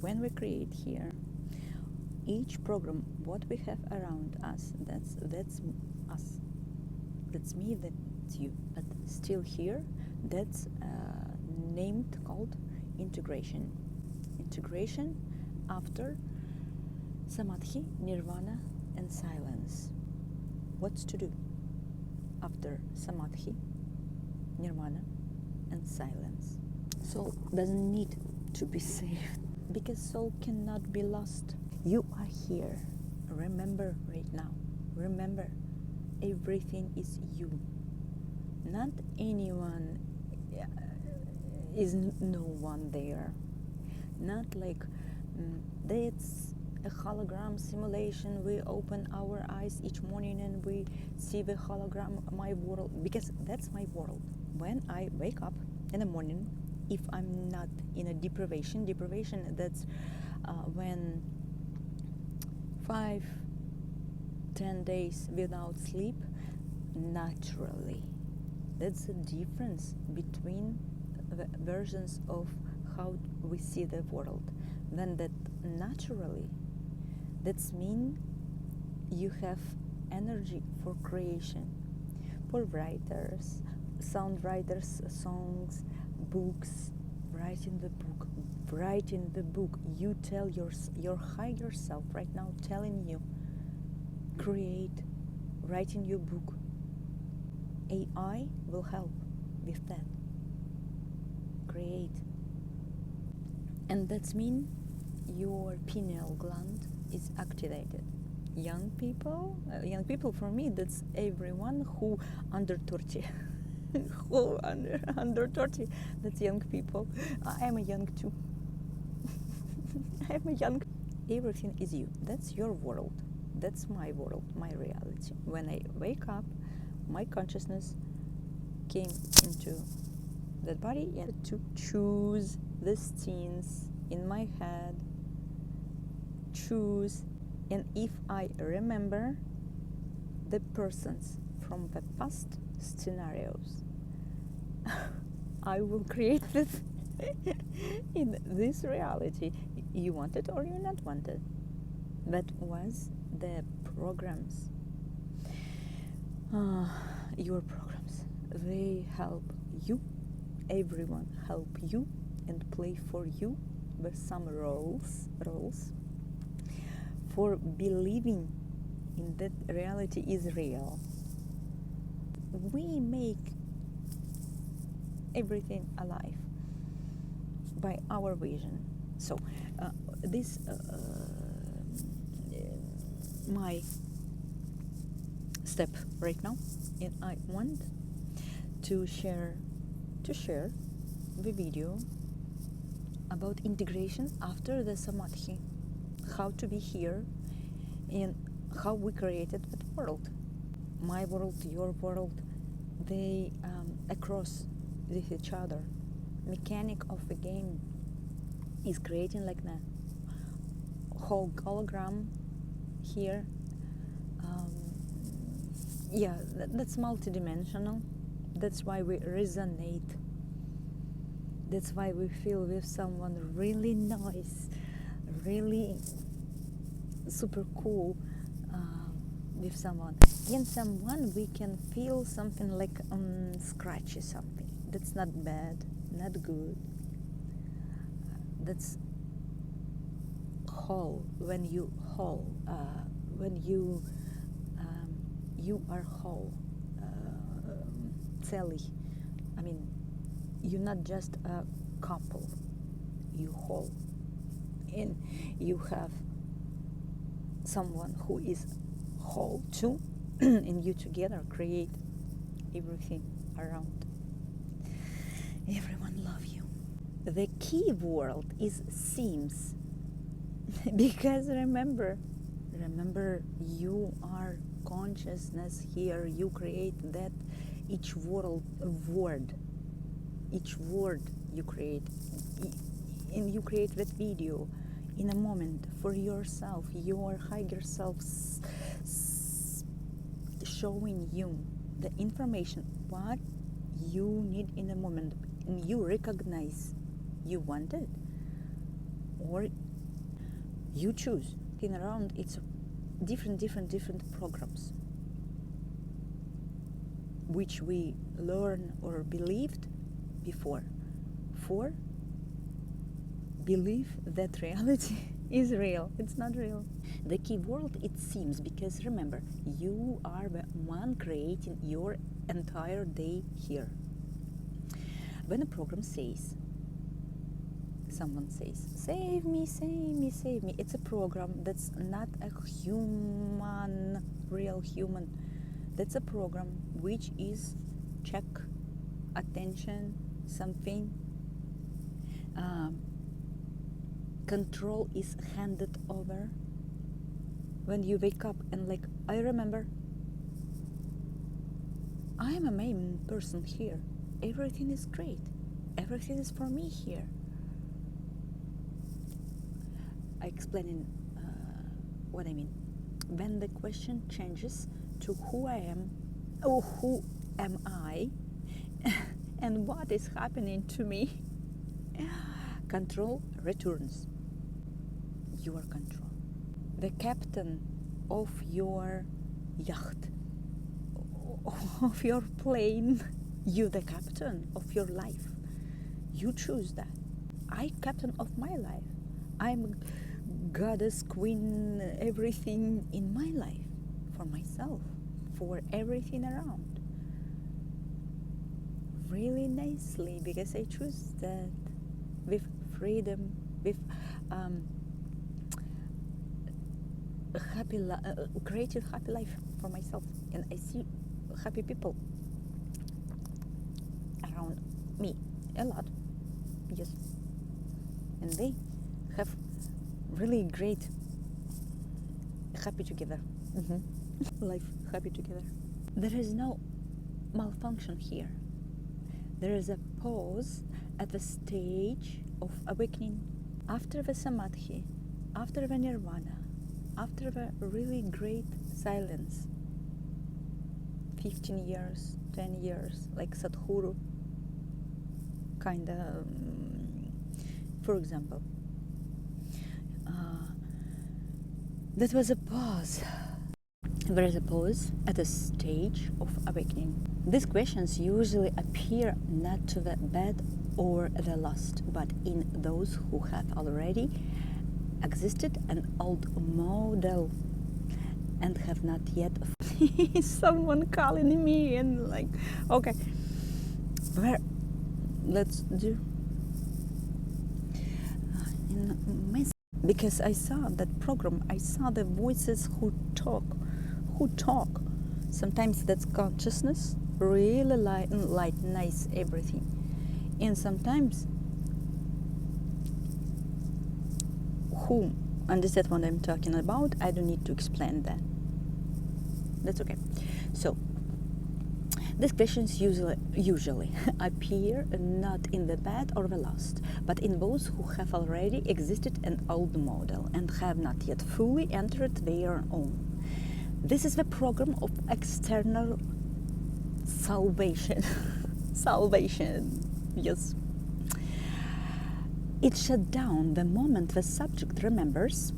when we create here, each program, what we have around us, that's us. That's me, that's you. But still here, that's named, called integration. Integration after samadhi, nirvana, and silence. What's to do after samadhi, nirvana, and silence? Soul doesn't need to be saved because soul cannot be lost. You are here. Remember right now. Remember, everything is you. Not anyone is no one there. Not like that's a hologram simulation. We open our eyes each morning and we see the hologram, my world, because that's my world. When I wake up in the morning, if I'm not in a deprivation, that's when 5-10 days without sleep, naturally. That's the difference between the versions of how we see the world. Then that naturally, that's mean you have energy for creation, for writers, sound writers, songs, books, writing the book. You tell your higher self right now telling you, create, writing your book. AI will help with that. Create. And that's mean your pineal gland is activated. Young people for me, that's everyone who under 30. Who under 30, that's young people. I'm a young too. I'm a young. Everything is you. That's your world. That's my world, my reality. When I wake up, my consciousness came into that body and to choose the scenes in my head. Choose, and if I remember the persons from the past scenarios, I will create this in this reality. You want it or you not want it. That was the programs. Your programs. They help you. Everyone help you and play for you with some roles for believing in that reality is real. We make everything alive by our vision. So this my step right now, and I want to share the video about integration after the samadhi, how to be here and how we created that world. My world, your world, they across with each other. Mechanic of the game is creating like that whole hologram here. That's multidimensional. That's why we resonate. That's why we feel with someone really nice, really super cool with someone. In someone we can feel something like scratchy something. That's not bad, not good. That's whole. When you whole, you are whole. Целый. I mean, you're not just a couple. You whole, and you have someone who is whole too, and you together create everything around. Everyone love you. The key word is seems, because remember, you are consciousness here. You create that each word you create, and you create that video in a moment for yourself, your higher self showing you the information what you need in a moment, and you recognize you want it, or You choose. In around, it's different programs which we learn or believed before. For believe that reality is real. It's not real. The key word, it seems, because remember, you are the one creating your entire day here. When a program says, someone says, save me, save me, save me, it's a program that's not a human, real human. That's a program which is check, attention, something. Control is handed over. When you wake up and like, I remember, I am a main person here. Everything is great. Everything is for me here. I explain what I mean. When the question changes to who I am, or who am I, and what is happening to me, control returns. Your control. The captain of your yacht, of your plane, you the captain of your life. You choose that. I captain of my life. I'm goddess, queen, everything in my life, for myself, for everything around. Really nicely, because I choose that with freedom, with creative happy life for myself, and I see happy people around me a lot, yes, and they have really great happy together life, happy together. There is no malfunction here. There is a pause at the stage of awakening. After the samadhi, after the nirvana, after the really great silence, 15 years, 10 years, like Sadhguru, kind of, for example, that was a pause. There is a pause at the stage of awakening. These questions usually appear not to the bad or the lost, but in those who have already existed an old model and have not yet. Someone calling me and like, okay, where? Let's do. Because I saw that program, I saw the voices who talk. Sometimes that's consciousness, really light, nice, everything. And sometimes who understand what I'm talking about, I don't need to explain that. That's okay. So, these questions usually appear not in the bad or the lost, but in those who have already existed an old model and have not yet fully entered their own. This is the program of external salvation. Salvation, yes. It shut down the moment the subject remembers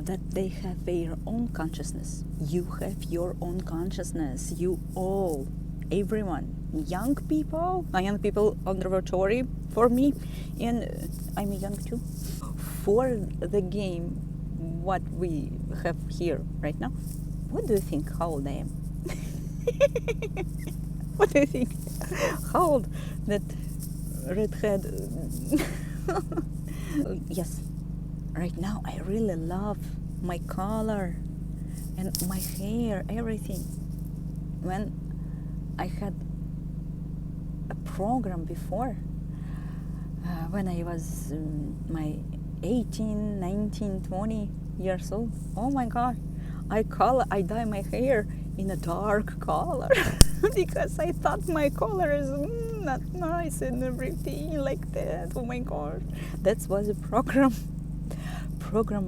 that they have their own consciousness. You have your own consciousness. You all, everyone, young people observatory for me, and I'm young too. For the game, what we have here right now, what do you think? How old I am? What do you think? How old that redhead? Yes. Right now, I really love my color and my hair, everything. When I had a program before, when I was my 18, 19, 20 years old, oh my God, I dye my hair in a dark color because I thought my color is not nice and everything like that. Oh my God, that was a program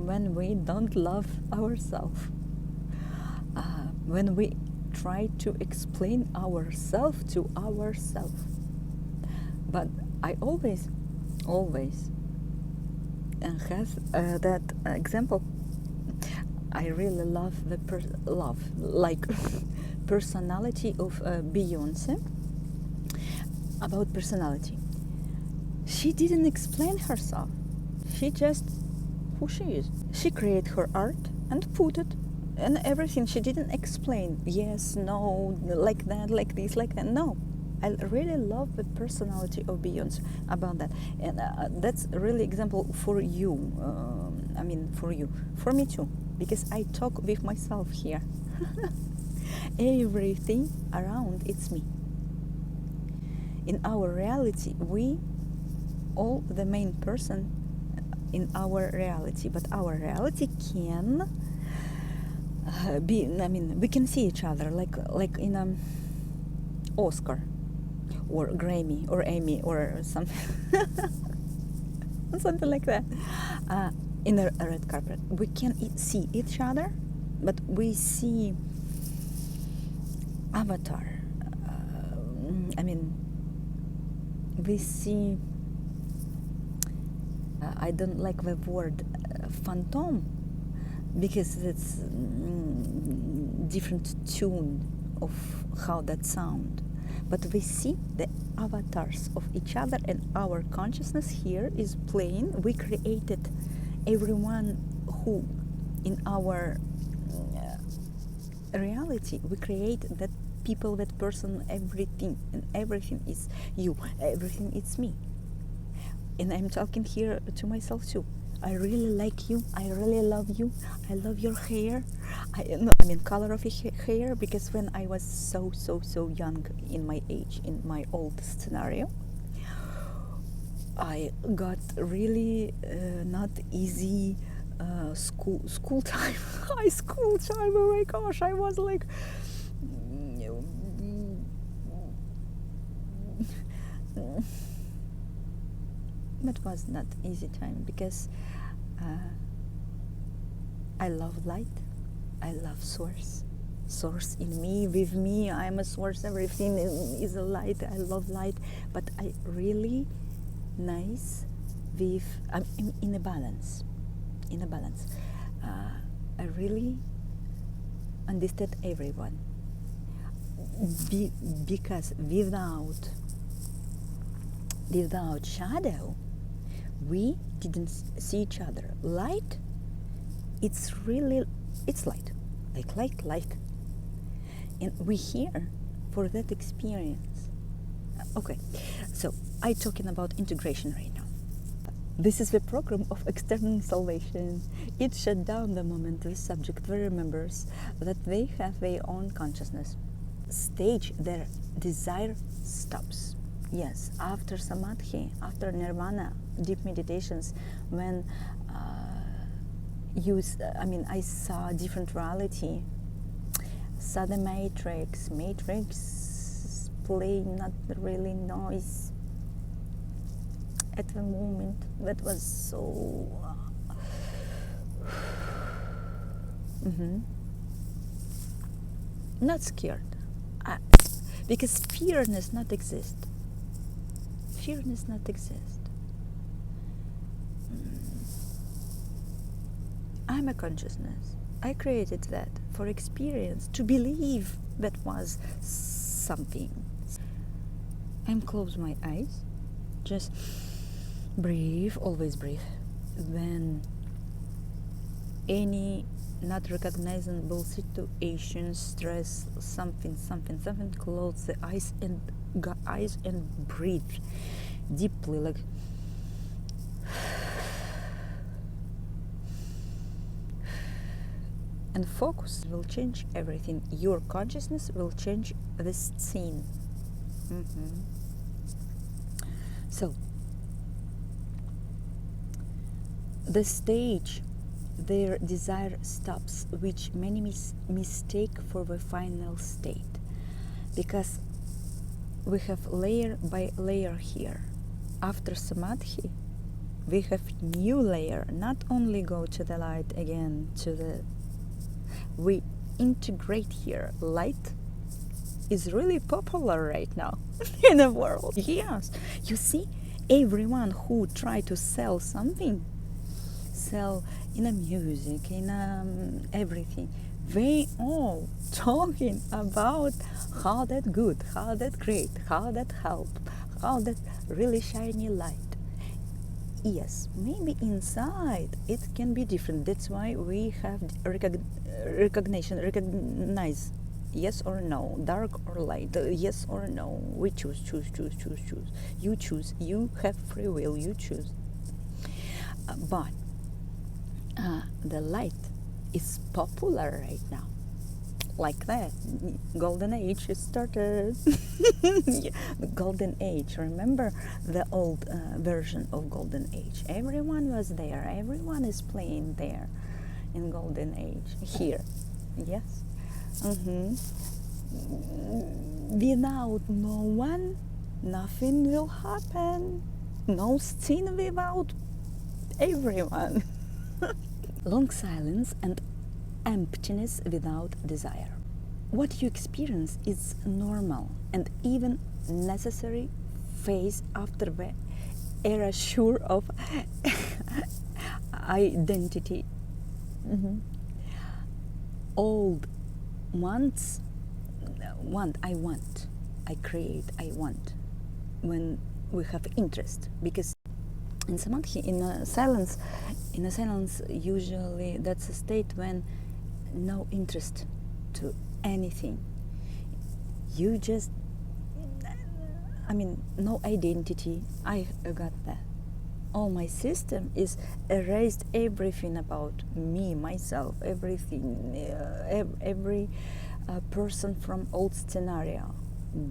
when we don't love ourselves, when we try to explain ourselves to ourselves. But I always has that example. I really love the personality of Beyonce. About personality, she didn't explain herself. She just who she is. She created her art and put it and everything. She didn't explain yes, no, like that, like this, like that. No, I really love the personality of Beyonce about that, and that's really example for you. For me too, because I talk with myself here. Everything around it's me. In our reality, we all the main person in our reality, but our reality can be. I mean, we can see each other like in a Oscar, or Grammy, or Emmy, or something, something like that. In a red carpet, we can see each other, but we see avatar. We see. I don't like the word phantom, because it's different tune of how that sound. But we see the avatars of each other, and our consciousness here is playing. We created everyone who in our reality, we create that people, that person, everything, and everything is you, everything is me. And I'm talking here to myself too. I really like you, I really love you, I love your hair, color of your hair, because when I was so young, in my age, in my old scenario, I got really not easy school time, high school time. Oh my gosh, I was like that was not easy time, because I love light, I love source in me, with me. I'm a source, everything is a light. I love light, but I really nice with I'm in a balance. I really understand everyone, because without shadow, we didn't see each other. Light, it's light, like light, and we're here for that experience. Okay, so I'm talking about integration right now. This is the program of external salvation. It shut down the moment the subject remembers that they have their own consciousness. Stage their desire stops. Yes, after samadhi, after nirvana, deep meditations, when I saw different reality, saw the matrix playing not really noise at the moment. That was so not scared, because fear does not exist. I'm a consciousness. I created that for experience, to believe that was something. I'm close my eyes, just breathe, always breathe. Then any not recognizable situation, stress, something, close the eyes and breathe deeply, like and focus will change everything. Your consciousness will change this scene. So the stage their desire stops, which many mistake for the final state, because we have layer by layer here. After samadhi, we have new layer. Not only go to the light again, we integrate here. Light is really popular right now in the world. Yes, you see, everyone who try to sell something, So in a music, in everything, they all talking about how that good, how that great, how that help, how that really shiny light. Yes, maybe inside it can be different. That's why we have recognize yes or no, dark or light, yes or no. We choose. You choose. You have free will. You choose. But the light is popular right now. Like that, golden age started. Yeah, the golden age. Remember the old version of golden age? Everyone was there. Everyone is playing there in golden age. Here, yes. Without no one, nothing will happen. No scene without everyone. Long silence and emptiness without desire. What you experience is normal and even necessary phase after the erasure of identity. Old wants, I create, I want. When we have interest, because in samadhi, in a silence, usually that's a state when no interest to anything. You just, no identity. I got that. All my system is erased everything about me, myself, everything, every person from old scenario.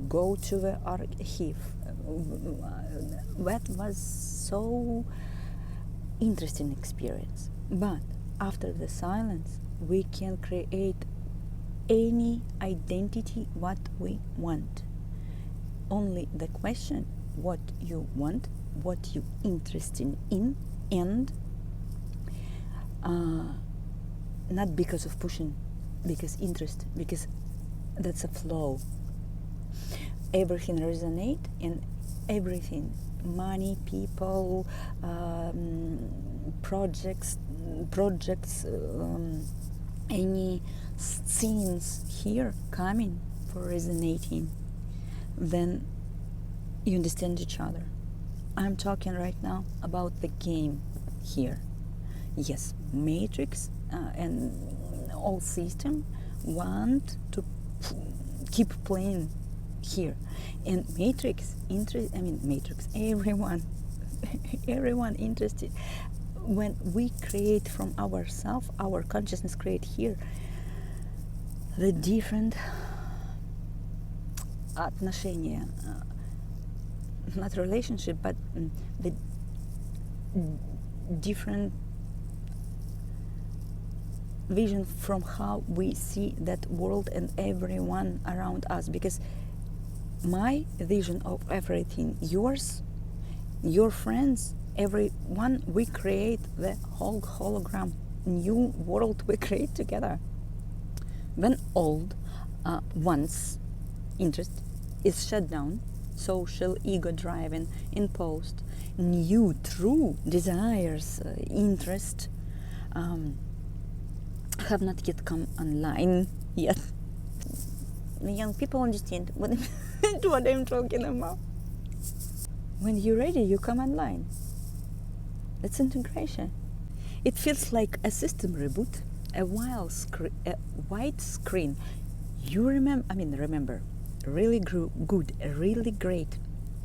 Go to the archive. That was so interesting experience. But after the silence, we can create any identity what we want. Only the question what you want, what you interested in, and not because of pushing, because interest, because that's a flow. Everything resonate, and everything, money, people, projects, any scenes here coming for resonating, then you understand each other. I'm talking right now about the game here. Yes, Matrix and all system want to keep playing here, and Matrix, everyone everyone interested. When we create from ourselves, our consciousness create here the different отношения, not relationship, but the different vision from how we see that world and everyone around us. Because my vision of everything, yours, your friends, everyone, we create the whole hologram, new world we create together. When old once interest is shut down, social ego driven, imposed, new true desires, interest have not yet come online yet. The young people understand what I'm talking about. When you're ready, you come online. That's integration. It feels like a system reboot, a white screen. You remember, really good, really great.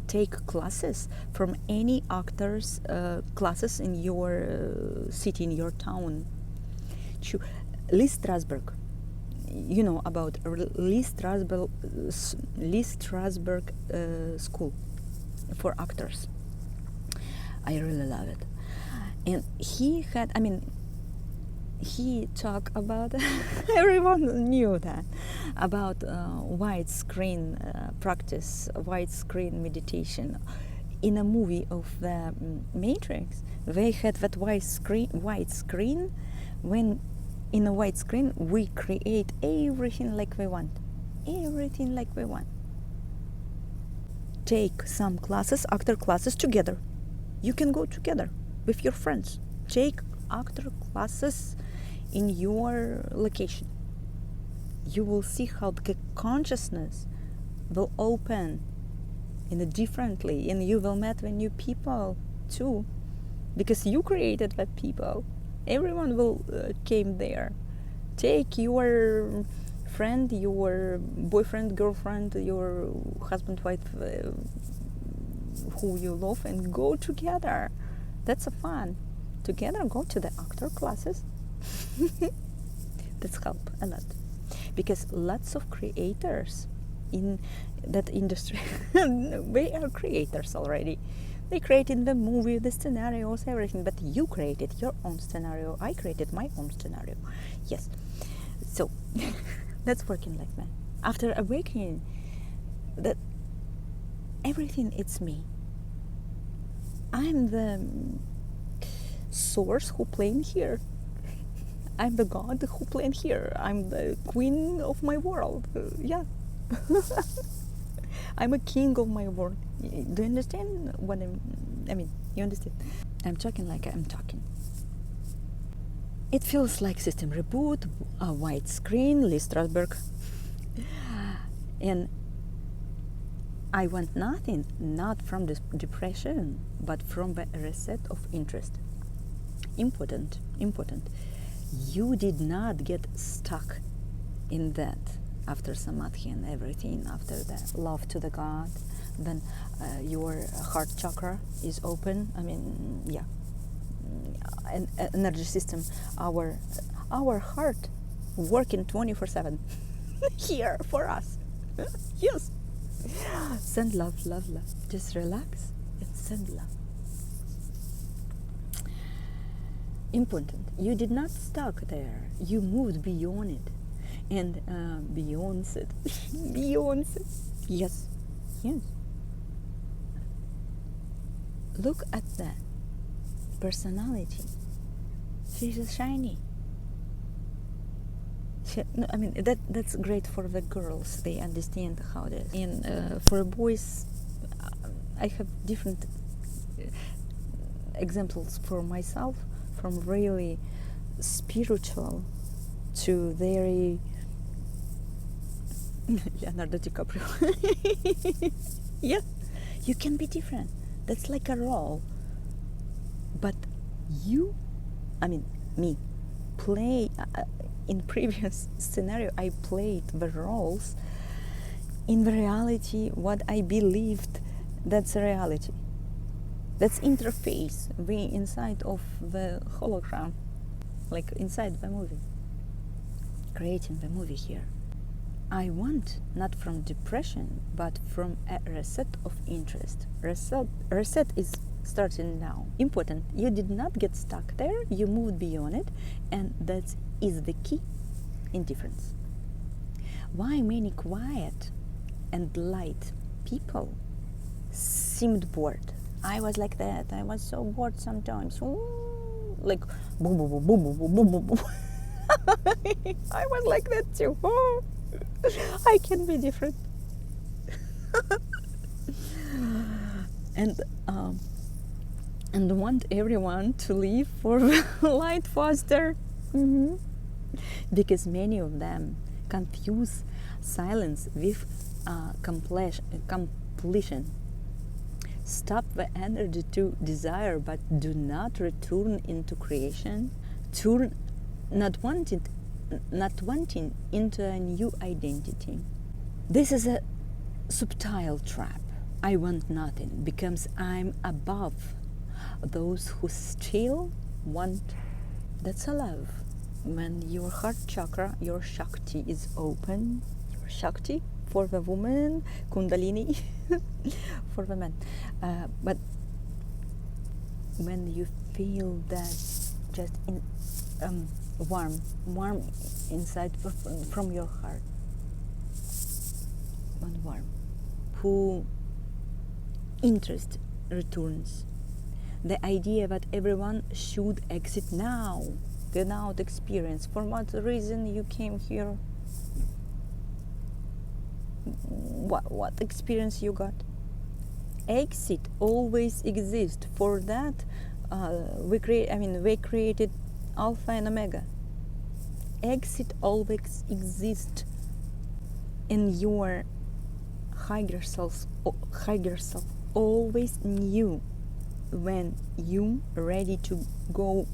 Take classes from any actors' classes in your city, in your town. Lee Strasberg, you know about Lee Strasberg school for actors. I really love it. And he had, he talked about, everyone knew that, about widescreen practice, widescreen meditation. In a movie of the Matrix, they had that widescreen. When in a widescreen, we create everything like we want. Everything like we want. Take some classes, actor classes together. You can go together with your friends. Take actor classes in your location. You will see how the consciousness will open in a differently, and you will meet with new people too, because you created the people. Everyone will came there. Take your friend, your boyfriend, girlfriend, your husband, wife, who you love, and go together. That's a fun. Together, go to the actor classes. That's help a lot, because lots of creators in that industry, they are creators already. They created the movie, the scenarios, everything, but you created your own scenario. I created my own scenario. Yes. So that's working like that. After awakening, that everything it's me. I'm the source who playing here. I'm the God who playing here. I'm the queen of my world. Yeah. I'm a king of my world. Do you understand what I mean, you understand? I'm talking like I'm talking. It feels like system reboot, a white screen, Lee Strasberg. And I want nothing, not from this depression, but from the reset of interest. Important. You did not get stuck in that after samadhi and everything, after the love to the God. Then your heart chakra is open. I mean, yeah. And energy system, our heart working 24/7 here for us. Yes. Send love. Just relax and send love. Important. You did not stuck there. You moved beyond it, and beyond it. Beyond it. Yes. Look at that personality. She's shiny. I mean, that's great for the girls. They understand how it is. And for boys, I have different examples for myself, from really spiritual to very Leonardo DiCaprio. Yeah, you can be different. That's like a role. But you, I mean, me, play in previous scenario, I played the roles. In the reality, what I believed, that's a reality. That's interface, we inside of the hologram, like inside the movie, creating the movie here. I want not from depression, but from a reset of interest. Reset is starting now. Important. You did not get stuck there. You moved beyond it, and that is the key in difference. Why many quiet and light people seemed bored? I was like that. I was so bored sometimes. Ooh, like boom, boom, boom, boom, boom, boom, boom, boom. I was like that too. Oh, I can be different. And want everyone to live for light faster. Mm-hmm. Because many of them confuse silence with completion. Stop the energy to desire, but do not return into creation. Turn not wanting into a new identity. This is a subtle trap. I want nothing becomes I'm above those who still want. That's a love. When your heart chakra, your Shakti is open, your Shakti for the woman, Kundalini for the man. But when you feel that just in warm inside from your heart, one warm, who interest returns. The idea that everyone should exit now, without experience. For what reason you came here? What experience you got? Exit always exists. For that, we created alpha and omega. Exit always exists, and your higher self always knew when you ready to go